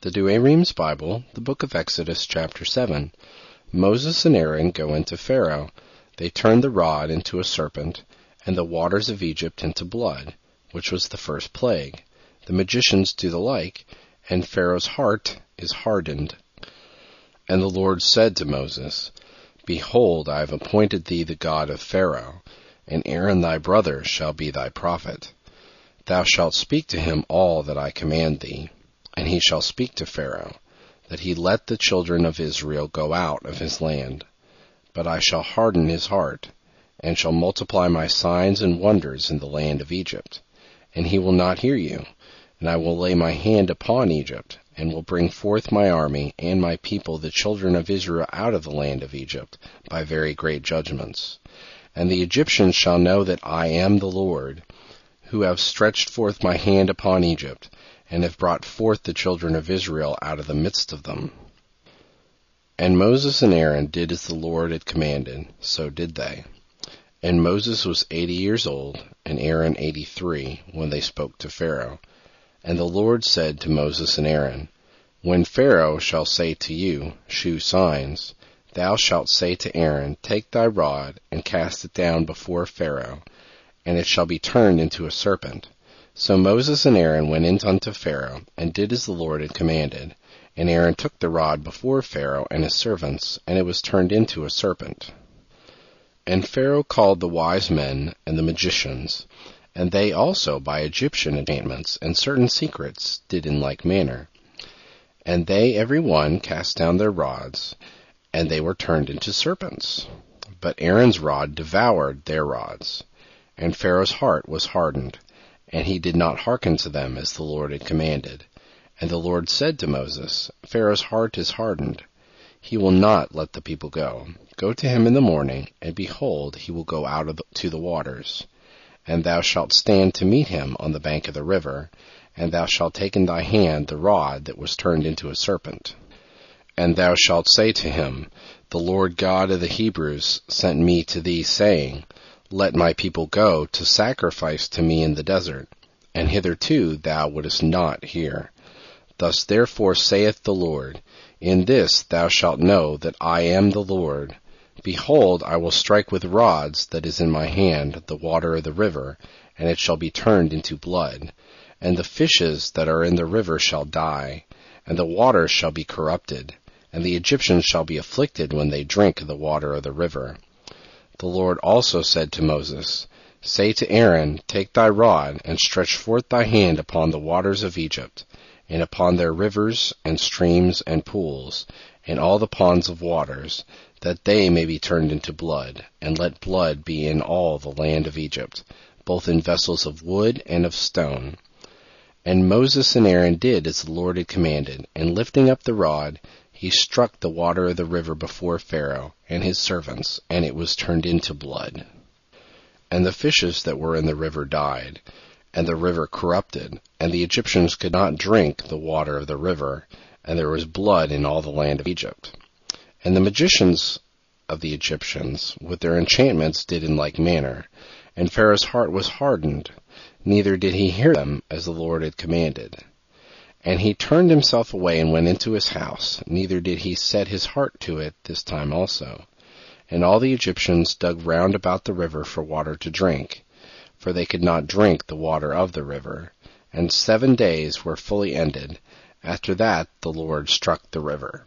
The Douay-Rheims Bible, the book of Exodus, chapter 7. Moses and Aaron go into Pharaoh. They turn the rod into a serpent, and the waters of Egypt into blood, which was the first plague. The magicians do the like, and Pharaoh's heart is hardened. And the Lord said to Moses, Behold, I have appointed thee the God of Pharaoh, and Aaron thy brother shall be thy prophet. Thou shalt speak to him all that I command thee. And he shall speak to Pharaoh, that he let the children of Israel go out of his land. But I shall harden his heart, and shall multiply my signs and wonders in the land of Egypt. And he will not hear you, and I will lay my hand upon Egypt, and will bring forth my army and my people the children of Israel out of the land of Egypt by very great judgments. And the Egyptians shall know that I am the Lord, who have stretched forth my hand upon Egypt, and have brought forth the children of Israel out of the midst of them. And Moses and Aaron did as the Lord had commanded, so did they. And Moses was 80 years old, and Aaron 83, when they spoke to Pharaoh. And the Lord said to Moses and Aaron, When Pharaoh shall say to you, Shew signs, thou shalt say to Aaron, Take thy rod, and cast it down before Pharaoh, and it shall be turned into a serpent. So Moses and Aaron went in unto Pharaoh, and did as the Lord had commanded. And Aaron took the rod before Pharaoh and his servants, and it was turned into a serpent. And Pharaoh called the wise men and the magicians, and they also by Egyptian enchantments and certain secrets did in like manner. And they every one cast down their rods, and they were turned into serpents. But Aaron's rod devoured their rods, and Pharaoh's heart was hardened, and he did not hearken to them as the Lord had commanded. And the Lord said to Moses, Pharaoh's heart is hardened. He will not let the people go. Go to him in the morning, and behold, he will go out to the waters. And thou shalt stand to meet him on the bank of the river, and thou shalt take in thy hand the rod that was turned into a serpent. And thou shalt say to him, The Lord God of the Hebrews sent me to thee, saying, Let my people go to sacrifice to me in the desert, and hitherto thou wouldest not hear. Thus therefore saith the Lord, In this thou shalt know that I am the Lord. Behold, I will strike with rods that is in my hand the water of the river, and it shall be turned into blood. And the fishes that are in the river shall die, and the water shall be corrupted, and the Egyptians shall be afflicted when they drink the water of the river. The Lord also said to Moses, Say to Aaron, Take thy rod, and stretch forth thy hand upon the waters of Egypt, and upon their rivers, and streams, and pools, and all the ponds of waters, that they may be turned into blood, and let blood be in all the land of Egypt, both in vessels of wood and of stone. And Moses and Aaron did as the Lord had commanded, and lifting up the rod, he struck the water of the river before Pharaoh and his servants, and it was turned into blood. And the fishes that were in the river died, and the river corrupted, and the Egyptians could not drink the water of the river, and there was blood in all the land of Egypt. And the magicians of the Egyptians with their enchantments did in like manner, and Pharaoh's heart was hardened, neither did he hear them as the Lord had commanded. And he turned himself away and went into his house, neither did he set his heart to it this time also. And all the Egyptians dug round about the river for water to drink, for they could not drink the water of the river. And 7 days were fully ended. After that the Lord struck the river.